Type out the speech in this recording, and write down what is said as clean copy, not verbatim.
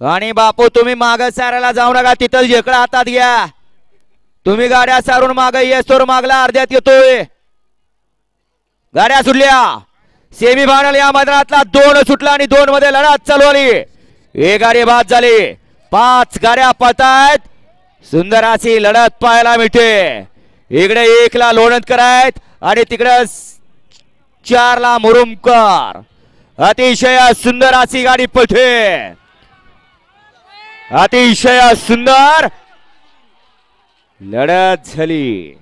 आणि बापू तुम्ही माग सारायला जाऊ नका, तिथं झेकडा हातात घ्या. तुम्ही गाड्या सारून माग येसोर मागला अर्ध्यात येतोय. गाड्या सुटल्या. सेमी फायनल या मैदानातला 2 सुटला आणि 2 मध्ये लढत चालू आली. एक गाडी बाद झाली. 5 गाड्या पळतायत. सुंदर अशी लढत पाहायला मिळते. इकडे 1 ला लोणंदकर आहेत आणि तिकडे 4 ला मुरुमकर. अतिशय सुंदर अशी गाडी पळते. अतिशय सुंदर लढत झाली.